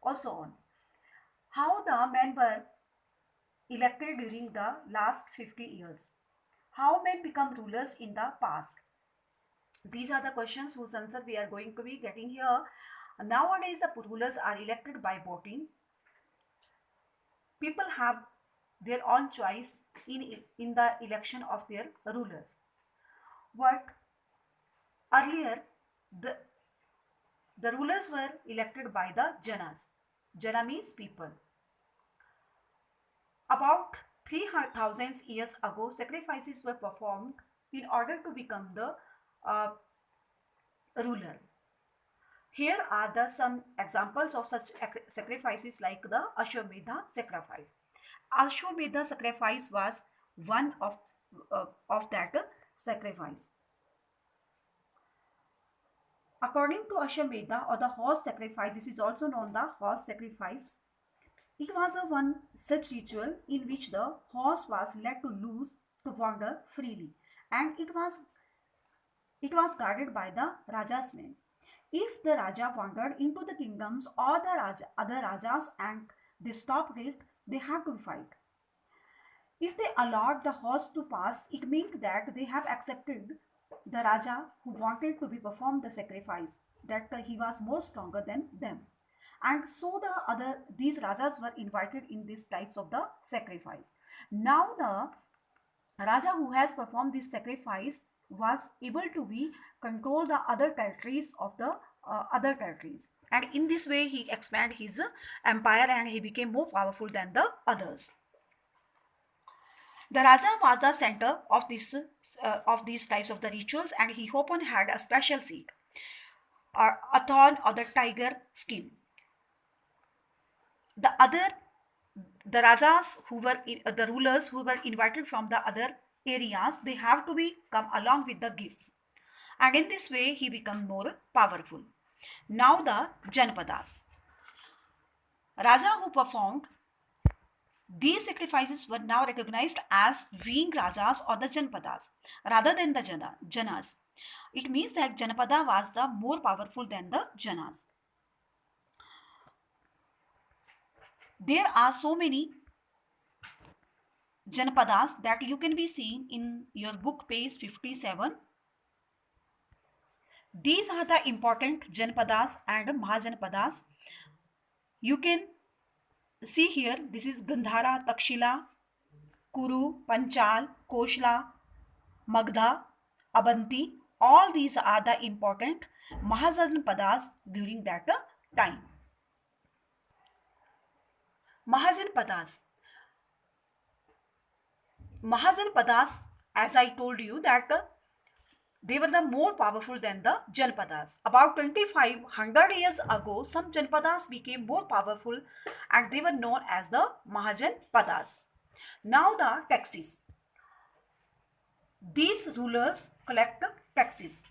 or so on. How the men were elected during the last 50 years. How men become rulers in the past. These are the questions whose answer we are going to be getting here. Nowadays, the rulers are elected by voting. People have their own choice in the election of their rulers. But earlier, the, the rulers were elected by the Janas. Jana means people. About 3,000 years ago, sacrifices were performed in order to become the ruler. Here are the some examples of such sacrifices like the Ashwamedha sacrifice. Ashwamedha sacrifice was one of that sacrifice. According to Ashwamedha or the horse sacrifice, this is also known the horse sacrifice. It was a one such ritual in which the horse was let to loose to wander freely, and it was guarded by the Raja's men. If the Raja wandered into the kingdoms or the other Rajas and they stopped it, they have to fight. If they allowed the horse to pass, it meant that they have accepted the Raja who wanted to be performed the sacrifice, that he was more stronger than them. And so these Rajas were invited in these types of the sacrifice. Now the Raja who has performed this sacrifice was able to be control the other territories of the other territories, and in this way he expanded his empire and he became more powerful than the others. The Raja was the center of these types of the rituals, and he often had a special seat or a thorn or the tiger skin. The other the Rajas who were the rulers who were invited from the other areas, they have to be come along with the gifts, and in this way he become more powerful. Now the Janapadas. Raja who performed these sacrifices were now recognized as being Rajas or the Janapadas rather than the Janas. It means that Janapada was the more powerful than the Janas. There are so many Janapadas that you can be seen in your book page 57. These are the important Janapadas and Mahajanapadas. You can see here, this is Gandhara, Takshila, Kuru, Panchal, Koshla, Magdha, Abanti. All these are the important Mahajanapadas during that time. Mahajanapadas. Mahajanapadas, as I told you, that they were the more powerful than the Janapadas. About 2500 years ago, some Janapadas became more powerful and they were known as the Mahajanapadas. Now the taxes. These rulers collect taxes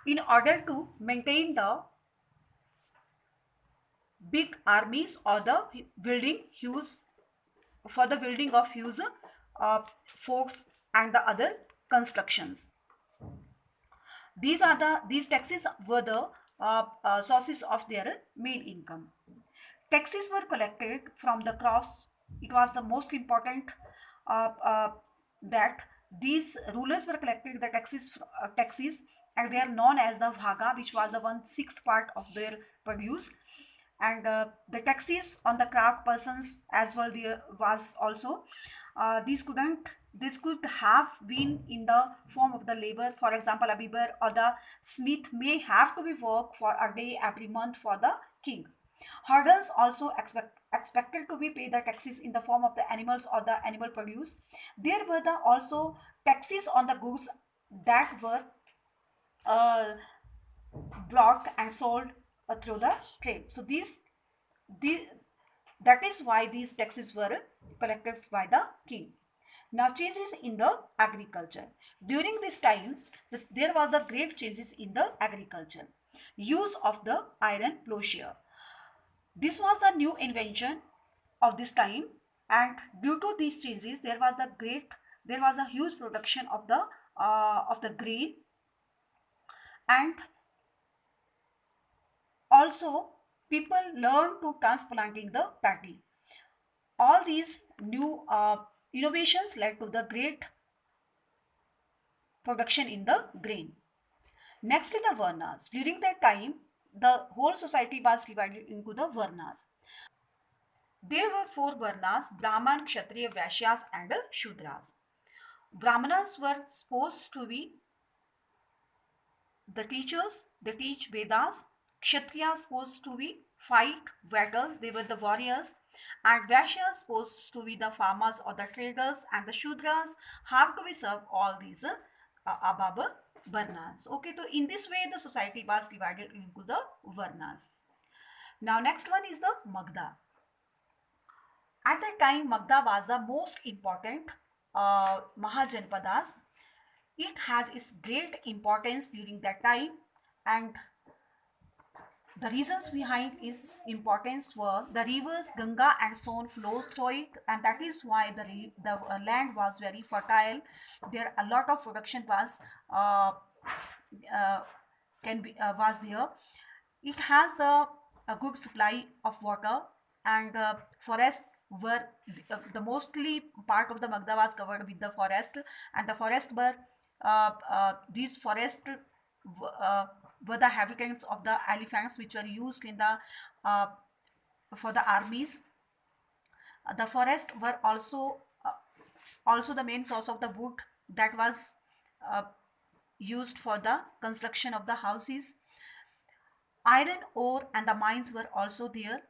in order to maintain the big armies or the building huge for the building of huge forts and the other constructions. These taxes were the sources of their main income. Taxes were collected from the crops. It was the most important that these rulers were collecting the taxes, and they are known as the bhaga, which was the 1/6 part of their produce. And the taxes on the craft persons as well there was also these could have been in the form of the labor. For example, a weaver or the smith may have to be work for a day every month for the king. Herders also expected to be paid the taxes in the form of the animals or the animal produce. There were also taxes on the goods that were uh, blocked and sold through the trade. So that is why these taxes were collected by the king. Now, changes in the agriculture. During this time, there was the great changes in the agriculture. Use of the iron plowshare. This was the new invention of this time, and due to these changes, there was a huge production of the grain, and also people learned to transplanting the paddy. All these new innovations led to the great production in the grain. Next is the Varnas. During that time, the whole society was divided into the Varnas. There were four Varnas: Brahman, Kshatriya, Vaishyas, and Shudras. Brahmanas were supposed to be the teachers, they teach Vedas. Kshatriyas supposed to be fight battles, they were the warriors. And Vaishyas supposed to be the farmers or the traders, and the Shudras have to be served all these above Varnas. Okay, so in this way the society was divided into the Varnas. Now next one is the Magda. At that time, Magda was the most important Mahajanpadas. It has its great importance during that time, and the reasons behind its importance were the rivers Ganga and Son flows through it, and that is why the land was very fertile. There a lot of production was uh, uh, was there. It has a good supply of water, and forests were the mostly part of the Magda was covered with the forest, and the forest were these forests uh, were the habitats of the elephants, which were used in the for the armies. The forest were also the main source of the wood that was uh, used for the construction of the houses. Iron ore and the mines were also there,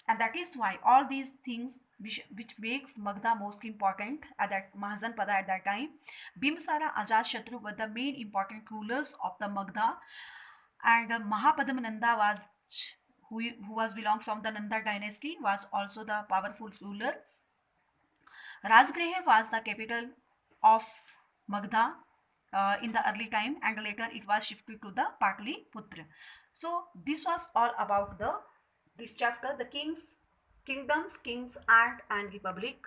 and that is why all these things which makes Magda most important at that Mahajanpada at that time. Bimsara, Ajatashatru were the main important rulers of the Magda, and Mahapadmananda was who was belonged from the Nanda dynasty, was also the powerful ruler. Rajgriha was the capital of Magda in the early time, and later it was shifted to the Patliputra. So this was all about the this chapter, the kings, kingdoms, kings, and republic.